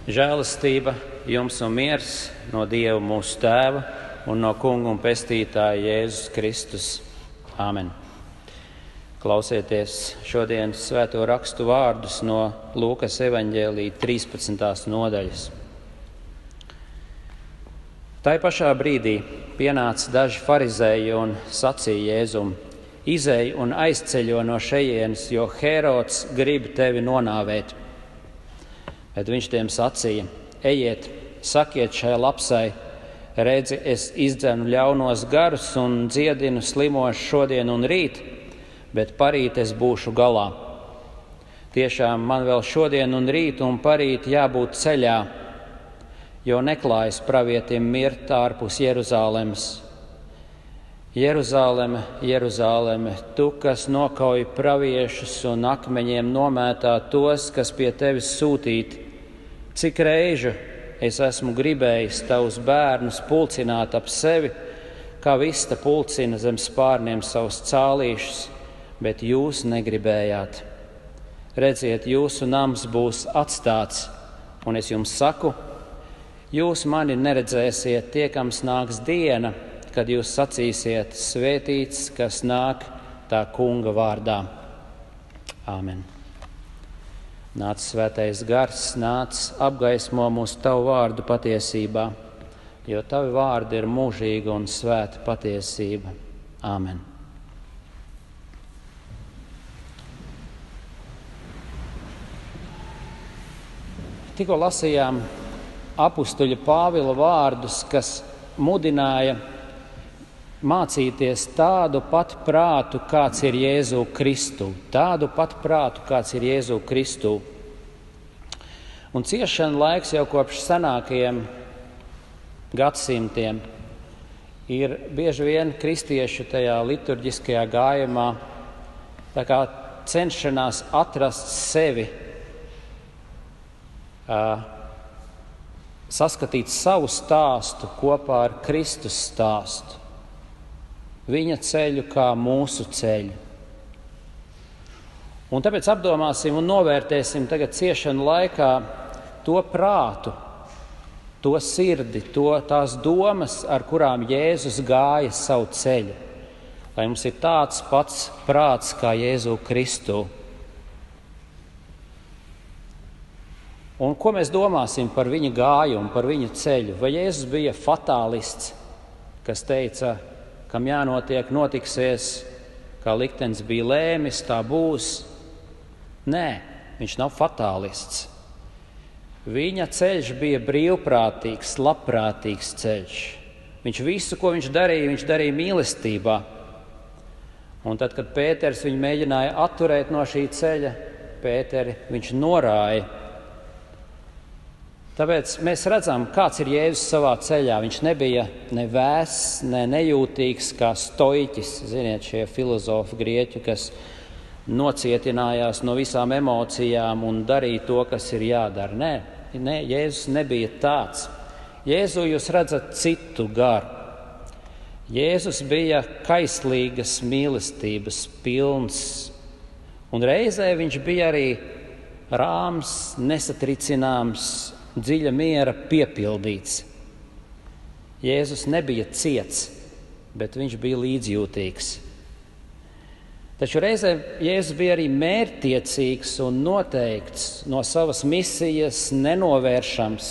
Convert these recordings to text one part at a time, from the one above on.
Žēlastība jums un miers no Dieva mūsu Tēva un no Kunga un Pestītāja Jēzus Kristus. Āmen. Klausieties šodienas svēto rakstu vārdus no Lūkas evaņģēlija 13. nodaļas. Tai pašā brīdī pienāca daži farizēji un sacīja Jēzum: izej un aizceļo no šejienes, jo Hērods grib tevi nonāvēt. Bet viņš tiem sacīja: ejiet, sakiet šai lapsai, redzi, es izdzenu ļaunos garus un dziedinu slimos šodien un rīt, bet parīt es būšu galā. Tiešām man vēl šodien un rīt un parīt jābūt ceļā, jo neklājas pravietim mirt ārpus Jeruzālemes. Jeruzāleme, Jeruzāleme, tu, kas nokauj praviešus un akmeņiem nomētā tos, kas pie tevis sūtīti, cik reižu es esmu gribējis tavus bērnus pulcināt ap sevi, kā vista pulcina zem spārniem savus cālīšus, bet jūs negribējāt. Redziet, jūsu nams būs atstāts, un es jums saku, jūs mani neredzēsiet, tiekams nāks diena, kad jūs sacīsiet: svētīts, kas nāk tā Kunga vārdā. Āmen. Nāc svētais gars, nāc apgaismo mūsu tavu vārdu patiesībā, jo tavi vārdi ir mūžīga un svēta patiesība. Āmen. Tikko lasījām apustuļa Pāvila vārdus, kas mudināja mācīties tādu pat prātu, kāds ir Jēzu Kristu. Tādu pat prātu, kāds ir Jēzu Kristu. Un ciešana laiks jau kopš senākajiem gadsimtiem ir bieži vien kristiešu tajā liturģiskajā gājumā tā kā cenšanās atrast sevi, saskatīt savu stāstu kopā ar Kristus stāstu. Viņa ceļu kā mūsu ceļu. Un tāpēc apdomāsim un novērtēsim tagad ciešanu laikā to prātu, to sirdi, tās domas, ar kurām Jēzus gāja savu ceļu. Lai mums ir tāds pats prāts kā Jēzu Kristu. Un ko mēs domāsim par viņa gājumu, par viņa ceļu? Vai Jēzus bija fatālists, kas teica, kam jānotiek, notiksies, kā liktenis bija lēmis, tā būs? Nē, viņš nav fatālists. Viņa ceļš bija brīvprātīgs, labprātīgs ceļš. Viņš visu, ko viņš darīja mīlestībā. Un tad, kad Pēters viņu mēģināja atturēt no šī ceļa, Pēteri viņš norāja. Tāpēc mēs redzam, kāds ir Jēzus savā ceļā. Viņš nebija ne vēss, ne nejūtīgs kā stoiķis. Ziniet, šie filozofi grieķi, kas nocietinājās no visām emocijām un darīja to, kas ir jādara. Nē, Jēzus nebija tāds. Jēzu jūs redzat citu garu. Jēzus bija kaislīgas mīlestības pilns. Un reizē viņš bija arī rāms, nesatricināms, dziļa miera piepildīts. Jēzus nebija ciets, bet viņš bija līdzjūtīgs. Taču reizē Jēzus bija arī mērķtiecīgs un noteikts, no savas misijas nenovēršams.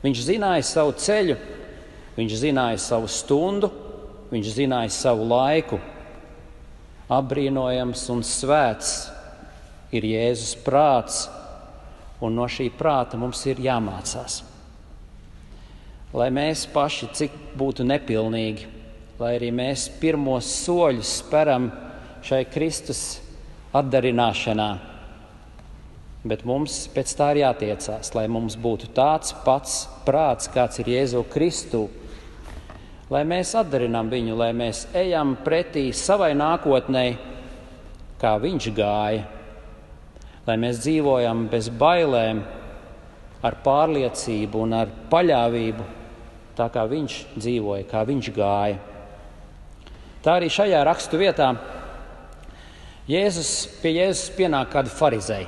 Viņš zināja savu ceļu, viņš zināja savu stundu, viņš zināja savu laiku. Apbrīnojams un svēts ir Jēzus prāts, un no šī prāta mums ir jāmācās. Lai mēs paši cik būtu nepilnīgi, lai arī mēs pirmos soļus speram šai Kristus atdarināšanā, bet mums pēc tā ir jātiecās, lai mums būtu tāds pats prāts, kāds ir Jēzu Kristu, lai mēs atdarinām viņu, lai mēs ejam pretī savai nākotnei, kā viņš gāja. Lai mēs dzīvojam bez bailēm, ar pārliecību un ar paļāvību, tā kā viņš dzīvoja, kā viņš gāja. Tā arī šajā rakstu vietā pie Jēzus pienāk kādi farizēji.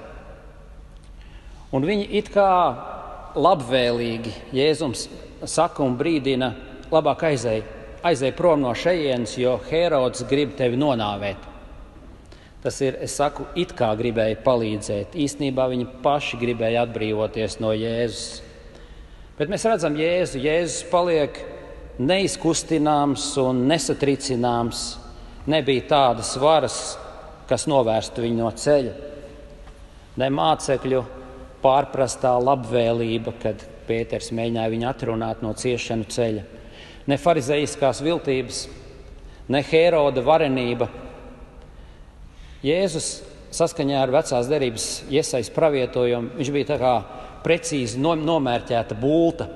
Un viņi it kā labvēlīgi Jēzums saka un brīdina, labāk aizej prom no šejienes, jo Herods grib tevi nonāvēt. Tas ir, es saku, it kā gribēja palīdzēt. Īstenībā viņi paši gribēja atbrīvoties no Jēzus. Bet mēs redzam Jēzu. Jēzus paliek neizkustināms un nesatricināms. Nebija tādas varas, kas novērstu viņu no ceļa. Ne mācekļu pārprastā labvēlība, kad Pēters mēģināja viņu atrunāt no ciešanu ceļa. Ne farizeiskās viltības, ne Heroda varenība. Jēzus saskaņā ar vecās derības Jesajas pravietojumu, viņš bija tā kā precīzi nomērķēta bulta.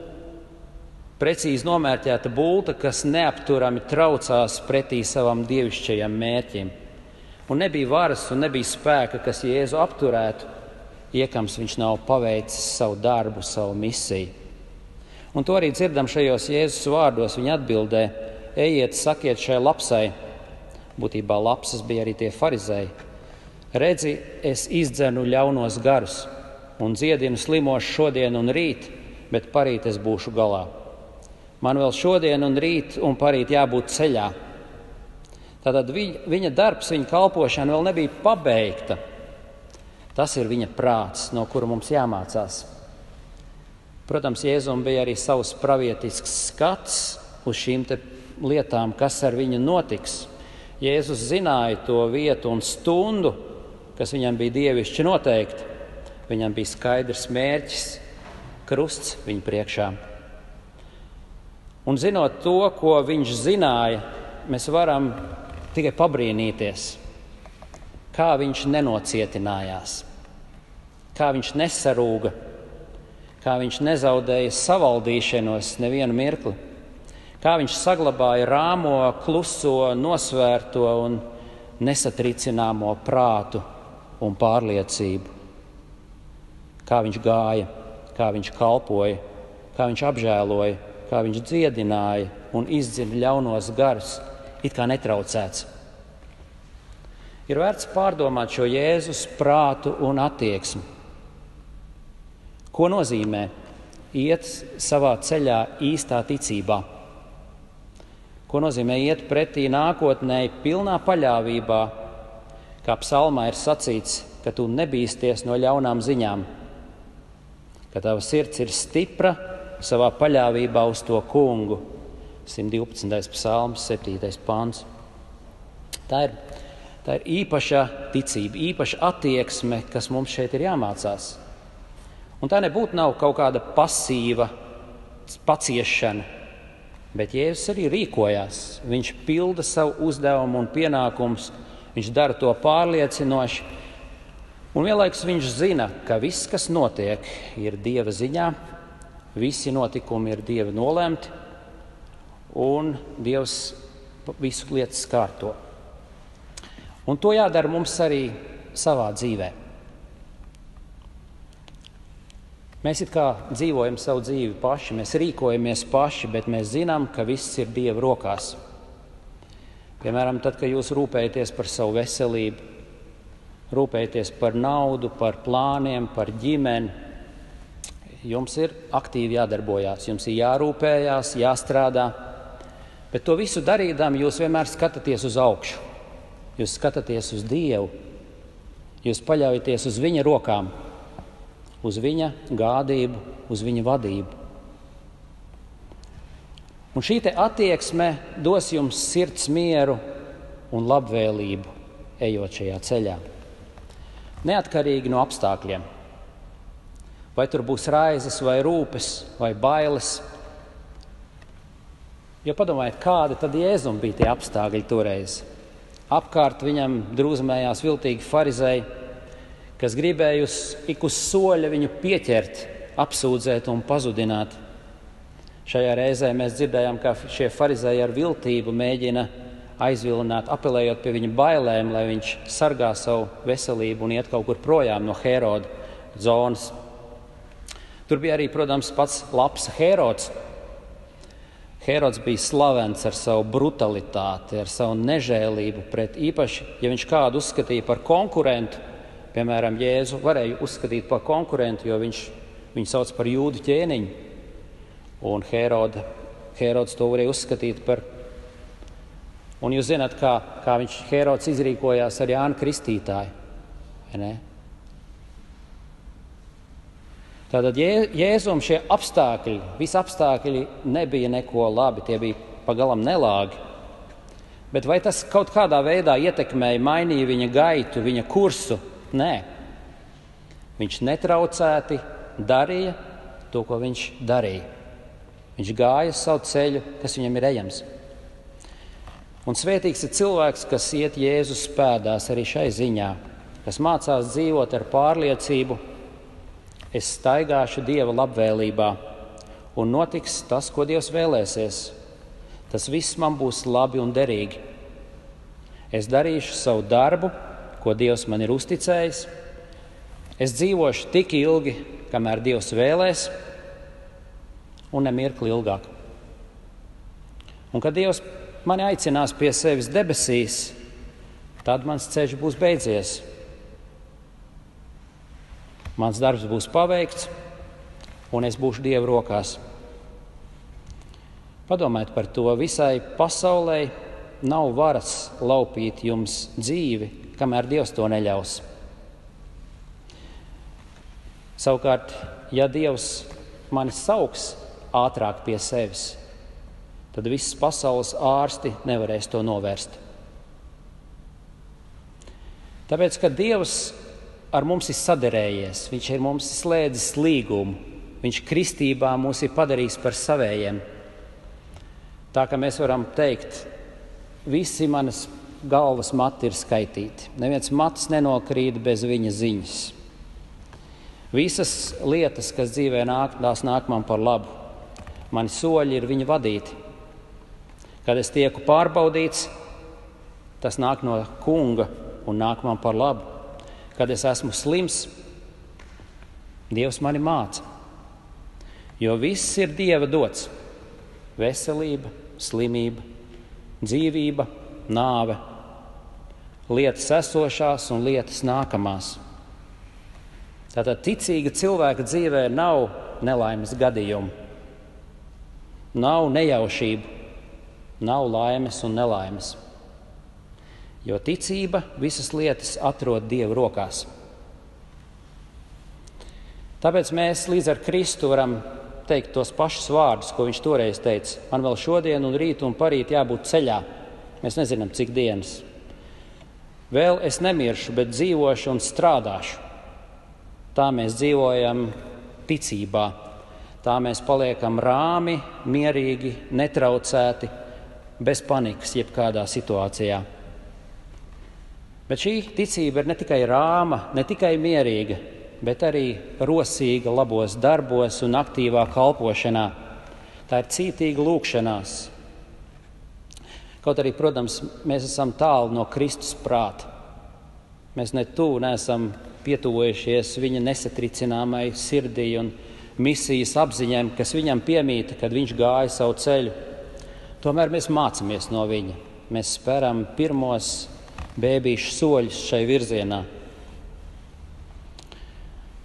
Precīzi nomērķēta bulta, kas neapturami traucās pretī savam dievišķajam mērķim. Un nebija varas un nebija spēka, kas Jēzu apturētu, iekams viņš nav paveicis savu darbu, savu misiju. Un to arī dzirdam šajos Jēzus vārdos. Viņa atbildē, ejiet, sakiet šai lapsai. Būtībā lapsas bija arī tie farizēji. Redzi, es izdzenu ļaunos garus un dziedinu slimos šodien un rīt, bet parīt es būšu galā. Man vēl šodien un rīt un parīt jābūt ceļā. Tātad viņa darbs, viņa kalpošana vēl nebija pabeigta. Tas ir viņa prāts, no kura mums jāmācās. Protams, Jēzum bija arī savs pravietisks skats uz šīm te lietām, kas ar viņu notiks. Jēzus zināja to vietu un stundu, kas viņam bija dievišķi noteikti. Viņam bija skaidrs mērķis, krusts viņa priekšā. Un zinot to, ko viņš zināja, mēs varam tikai pabrīnīties, kā viņš nenocietinājās, kā viņš nesarūga, kā viņš nezaudēja savaldīšanos nevienu mirkli, kā viņš saglabāja rāmo, kluso, nosvērto un nesatricināmo prātu un pārliecību. Kā viņš gāja, kā viņš kalpoja, kā viņš apžēloja, kā viņš dziedināja un izdzina ļaunos garus, it kā netraucēts. Ir vērts pārdomāt šo Jēzus prātu un attieksmi. Ko nozīmē iet savā ceļā īstā ticībā? Ko nozīmē iet pretī nākotnē pilnā paļāvībā, kā psalmā ir sacīts, ka tu nebīsties no ļaunām ziņām, ka tava sirds ir stipra savā paļāvībā uz to kungu. 112. psalms, 7. pants. Tā ir īpaša ticība, īpaša attieksme, kas mums šeit ir jāmācās. Un tā nebūtu nav kaut kāda pasīva paciešana, bet Jēzus arī rīkojās. Viņš pilda savu uzdevumu un pienākumus, viņš dara to pārliecinoši. Un vienlaikus viņš zina, ka viss, kas notiek, ir Dieva ziņā, visi notikumi ir Dieva nolemti, un Dievs visu lietas kārto. Un to jādara mums arī savā dzīvē. Mēs it kā dzīvojam savu dzīvi paši, mēs rīkojamies paši, bet mēs zinām, ka viss ir Dieva rokās. Piemēram, tad, kad jūs rūpējaties par savu veselību, rūpējaties par naudu, par plāniem, par ģimeni, jums ir aktīvi jādarbojās, jums ir jārūpējās, jāstrādā, bet to visu darīdām jūs vienmēr skatāties uz augšu, jūs skatāties uz Dievu, jūs paļaujaties uz viņa rokām, uz viņa gādību, uz viņa vadību. Un šī te attieksme dos jums sirds mieru un labvēlību, ejot šajā ceļā. Neatkarīgi no apstākļiem. Vai tur būs raizes, vai rūpes, vai bailes. Jo padomājiet, kādi tad Jēzum bija tie apstākļi toreiz. Apkārt viņam drūzmējās viltīgi farizēji, kas gribēja ik uz soļa viņu pieķert, apsūdzēt un pazudināt. Šajā reizē mēs dzirdējām, kā šie farizēji ar viltību mēģina aizvilināt, apelējot pie viņa bailēm, lai viņš sargā savu veselību un iet kaut kur projām no Heroda zonas. Tur bija arī, protams, pats labs Herods. Herods bija slavens ar savu brutalitāti, ar savu nežēlību pret īpaši, ja viņš kādu uzskatīja par konkurentu, piemēram, Jēzu varēja uzskatīt par konkurentu, jo viņš Viņu sauc par jūdu ķēniņu, un Herods to varēja uzskatīt par. Un jūs zināt, kā Herods izrīkojās ar Jānu Kristītāju, vai ne? Tātad Jēzum šie apstākļi, visi apstākļi nebija neko labi, tie bija pagalam nelāgi. Bet vai tas kaut kādā veidā ietekmēja, mainīja viņa gaitu, viņa kursu? Nē. Viņš netraucēti darīja to, ko viņš darīja. Viņš gāja savu ceļu, kas viņam ir ejams. Un svētīgs ir cilvēks, kas iet Jēzus pēdās arī šai ziņā, kas mācās dzīvot ar pārliecību, es staigāšu Dieva labvēlībā, un notiks tas, ko Dievs vēlēsies. Tas viss man būs labi un derīgi. Es darīšu savu darbu, ko Dievs man ir uzticējis. Es dzīvošu tik ilgi, kamēr Dievs vēlēs, un nemirkli ilgāk. Un kad Dievs mani aicinās pie sevis debesīs, tad mans ceļš būs beidzies. Mans darbs būs paveikts, un es būšu Dieva rokās. Padomājiet par to, visai pasaulē nav varas laupīt jums dzīvi, kamēr Dievs to neļaus. Savukārt, ja Dievs mani sauks ātrāk pie sevis, tad visas pasaules ārsti nevarēs to novērst. Tāpēc, ka Dievs ar mums ir saderējies, viņš ir mums slēdzis līgumu, viņš kristībā mūs ir padarījis par savējiem. Tā ka mēs varam teikt, visi manas galvas mati ir skaitīti. Neviens mats nenokrīt bez viņa ziņas. Visas lietas, kas dzīvē nāk, tās nāk man par labu. Mani soļi ir viņa vadīti. Kad es tieku pārbaudīts, tas nāk no kunga un nāk man par labu. Kad es esmu slims, Dievs mani māca. Jo viss ir Dieva dots. Veselība, slimība, dzīvība, nāve, lietas esošās un lietas nākamās. Tātad ticīga cilvēka dzīvē nav nelaimes gadījumu, nav nejaušību, nav laimes un nelaimes. Jo ticība visas lietas atrod Dieva rokās. Tāpēc mēs līdz ar Kristu varam teikt tos pašus vārdus, ko viņš toreiz teica. Man vēl šodien un rīt un parīt jābūt ceļā. Mēs nezinām, cik dienas. Vēl es nemiršu, bet dzīvošu un strādāšu. Tā mēs dzīvojam ticībā. Tā mēs paliekam rāmi, mierīgi, netraucēti, bez panikas jebkādā situācijā. Bet šī ticība ir ne tikai rāma, ne tikai mierīga, bet arī rosīga labos darbos un aktīvā kalpošanā. Tā ir cītīga lūgšanās. Kaut arī, protams, mēs esam tālu no Kristus prāta. Mēs ne tuvu neesam pietuvojušies viņa nesatricināmai sirdī un misijas apziņām, kas viņam piemīta, kad viņš gāja savu ceļu. Tomēr mēs mācāmies no viņa. Mēs spēram pirmos bēbīšu soļus šai virzienā.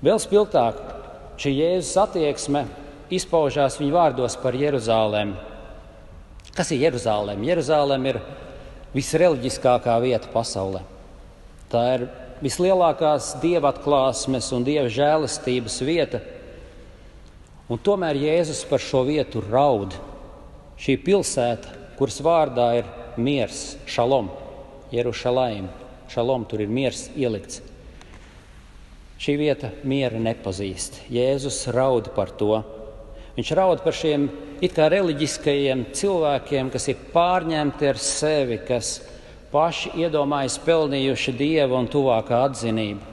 Vēl spilgtāk šī Jēzus attieksme izpaužās viņa vārdos par Jeruzālēm. Kas ir Jeruzālēm? Jeruzālēm ir visreliģiskākā vieta pasaulē. Tā ir vislielākās dieva atklāsmes un dieva žēlastības vieta. Un tomēr Jēzus par šo vietu raud. Šī pilsēta, kuras vārdā ir miers, šalom, Jerušalaim, šalom, tur ir miers ielikts. Šī vieta miera nepazīst. Jēzus raud par to. Viņš raud par šiem it kā reliģiskajiem cilvēkiem, kas ir pārņemti ar sevi, kas paši iedomājas pelnījuši Dieva un tuvākā atzinību.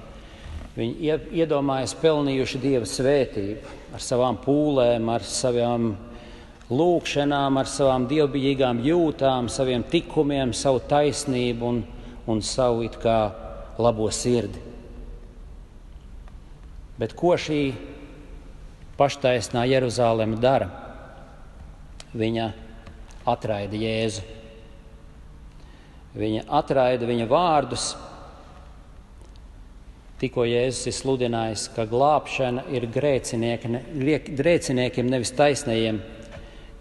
Viņi iedomājas pelnījuši Dieva svētību ar savām pūlēm, ar savām lūkšanām, ar savām dievbijīgām jūtām, saviem tikumiem, savu taisnību un savu it kā labo sirdi. Bet ko šī paštaisnā Jeruzāleme dara? Viņa atraida Jēzu. Viņa atraida viņa vārdus. Tikko Jēzus ir sludinājis, ka glābšana ir grēciniekiem, nevis taisnajiem,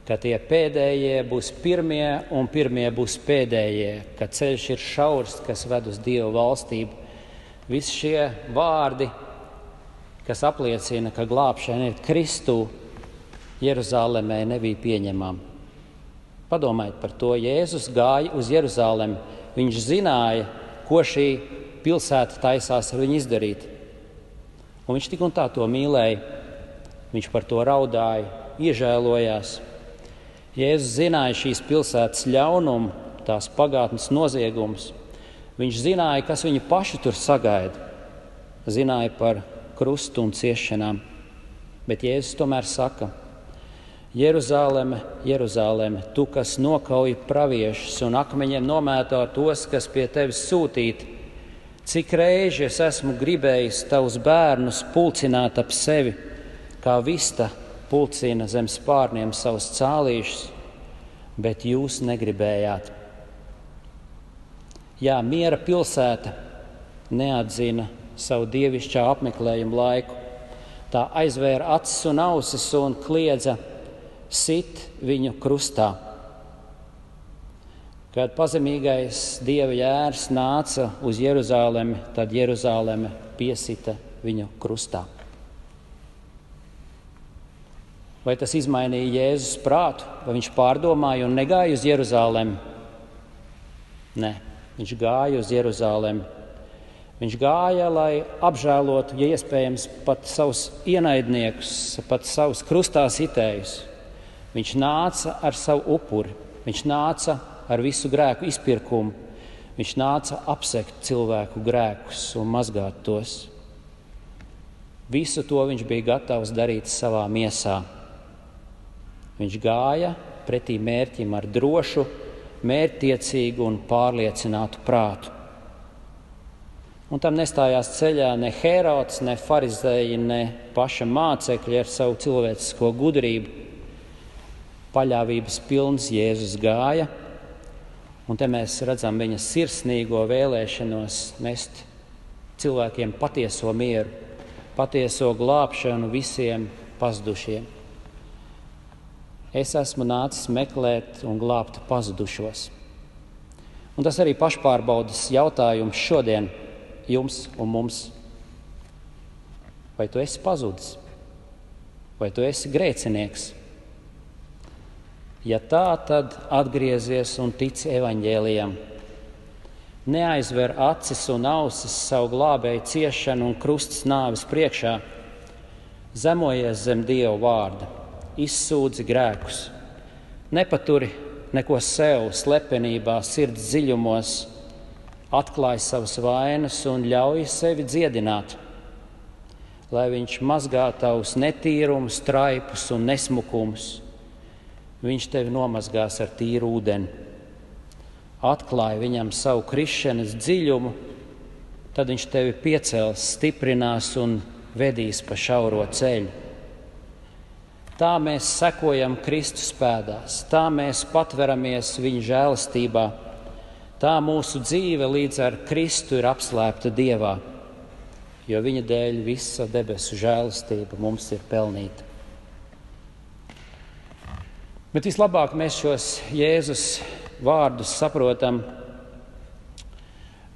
ka tie pēdējie būs pirmie un pirmie būs pēdējie, ka ceļš ir šaurs, kas ved uz Dievu valstību. Visi šie vārdi, kas apliecina, ka glābšana ir Kristū, Jeruzalemē nebija pieņemama. Padomājiet par to, Jēzus gāja uz Jeruzalemi, viņš zināja, ko šī pilsēta taisās ar viņu izdarīt. Un viņš tik un tā to mīlēja, viņš par to raudāja, iežēlojās. Jēzus zināja šīs pilsētas ļaunumu, tās pagātnes noziegumus. Viņš zināja, kas viņu paši tur sagaida, zināja par krustu un ciešanām. Bet Jēzus tomēr saka: Jeruzaleme, Jeruzaleme, tu, kas nokauj praviešus un akmeņiem nomēto tos, kas pie tevis sūtīti, cik reizi es esmu gribējis tavus bērnus pulcināt ap sevi, kā vista pulcina zem spārniem savus cālīšus, bet jūs negribējāt. Jā, miera pilsēta neatzina savu dievišķā apmeklējuma laiku. Tā aizvēra acis un ausis un kliedza: sit viņu krustā. Kad pazemīgais Dieva jērs nāca uz Jeruzalemi, tad Jeruzaleme piesita viņu krustā. Vai tas izmainīja Jēzus prātu? Vai viņš pārdomāja un negāja uz Jeruzalemi? Nē, viņš gāja uz Jeruzalemi. Viņš gāja, lai apžēlotu, ja iespējams, pat savus ienaidniekus, pat savus krustā sitējus. Viņš nāca ar savu upuri, viņš nāca ar visu grēku izpirkumu, viņš nāca apsekt cilvēku grēkus un mazgāt tos. Visu to viņš bija gatavs darīt savā miesā. Viņš gāja pretī mērķim ar drošu, mērķtiecīgu un pārliecinātu prātu. Un tam nestājās ceļā ne Hērods, ne farizēji, ne paša mācekļi ar savu cilvēcisko gudrību. Paļāvības pilns Jēzus gāja, un te mēs redzam viņa sirsnīgo vēlēšanos nest cilvēkiem patieso mieru, patieso glābšanu visiem pazudušiem. Es esmu nācis meklēt un glābt pazudušos. Un tas arī pašpārbaudas jautājums šodien jums un mums. Vai tu esi pazudis? Vai tu esi grēcinieks? Ja tā, tad atgriezies un tici evaņģēlijam. Neaizver acis un ausis savu glābēju ciešanu un krustas nāves priekšā. Zemojies zem Dieva vārda, izsūdzi grēkus. Nepaturi neko sev slepenībā, sirds dziļumos, atklāj savas vainas un ļauj sevi dziedināt, lai viņš mazgā tavus netīrumus, traipus un nesmukumus. Viņš tevi nomazgās ar tīru ūdeni. Atklāj viņam savu krišanas dziļumu, tad viņš tevi piecels, stiprinās un vedīs pa šauro ceļu. Tā mēs sekojam Kristus pēdās, tā mēs patveramies viņa žēlastībā, tā mūsu dzīve līdz ar Kristu ir apslēpta Dievā, jo viņa dēļ visa debesu žēlastība mums ir pelnīta. Bet vislabāk mēs šos Jēzus vārdus saprotam,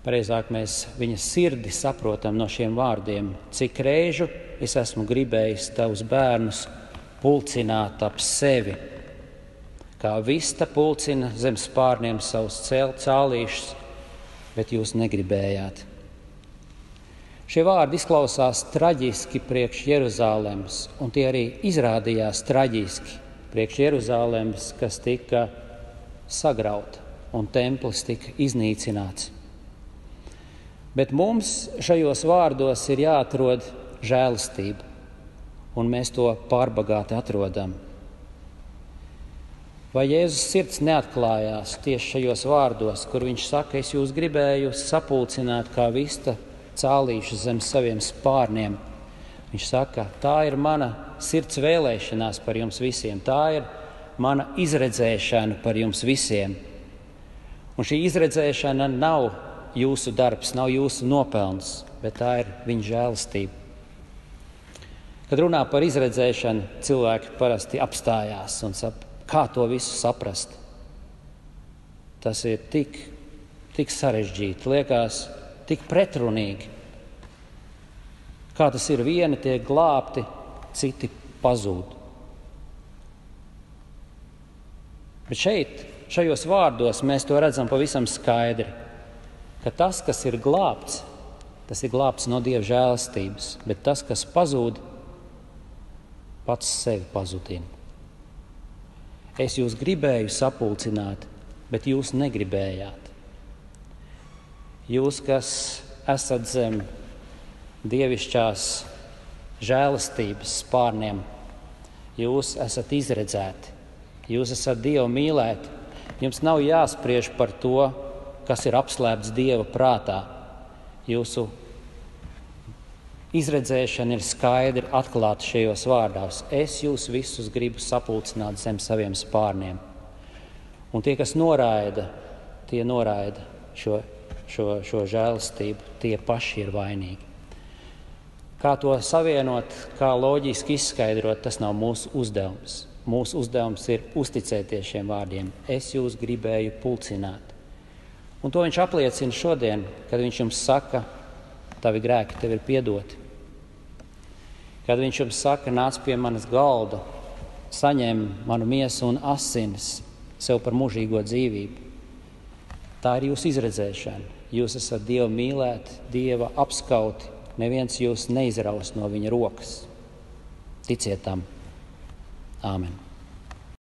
pareizāk mēs viņa sirdi saprotam no šiem vārdiem. Cik reižu es esmu gribējis tavus bērnus pulcināt ap sevi, kā vista pulcina zem spārniem savus cālīšus, bet jūs negribējāt. Šie vārdi izklausās traģiski priekš Jeruzalemes, un tie arī izrādījās traģiski priekš Jeruzalemes, kas tika sagrauta un templis tika iznīcināts. Bet mums šajos vārdos ir jāatrod žēlastība, un mēs to pārbagāti atrodam. Vai Jēzus sirds neatklājās tieši šajos vārdos, kur viņš saka: es jūs gribēju sapulcināt kā vista cālīšus zem saviem spārniem? Viņš saka: tā ir mana sirds vēlēšanās par jums visiem, tā ir mana izredzēšana par jums visiem. Un šī izredzēšana nav jūsu darbs, nav jūsu nopelns, bet tā ir viņa žēlastība. Kad runā par izredzēšanu, cilvēki parasti apstājās un kā to visu saprast. Tas ir tik sarežģīti, liekas tik pretrunīgi. Kā tas ir, vieni tiek glābti, citi pazūd. Bet šajos vārdos mēs to redzam pavisam skaidri, ka tas, kas ir glābts, tas ir glābts no Dieva žēlastības, bet tas, kas pazūd, pats sevi pazudina. Es jūs gribēju sapulcināt, bet jūs negribējāt. Jūs, kas esat zem dievišķās žēlastības spārniem, jūs esat izredzēti, jūs esat Dievu mīlēti. Jums nav jāspriež par to, kas ir apslēpts Dieva prātā. Jūsu izredzēšana ir skaidri atklāta šajos vārdos. Es jūs visus gribu sapulcināt zem saviem spārniem. Un tie, kas noraida šo žēlastību, tie paši ir vainīgi. Kā to savienot, kā loģiski izskaidrot, tas nav mūsu uzdevums. Mūsu uzdevums ir uzticēties šiem vārdiem. Es jūs gribēju pulcināt. Un to viņš apliecina šodien, kad viņš jums saka, tavi grēki tev ir piedoti. Kad viņš jums saka, nāc pie manas galda, saņem manu miesu un asinis sev par mūžīgo dzīvību. Tā ir jūsu izredzēšana. Jūs esat Dieva mīlēti, Dieva apskauti. Neviens jūs neizraus no viņa rokas. Ticiet tam. Āmen.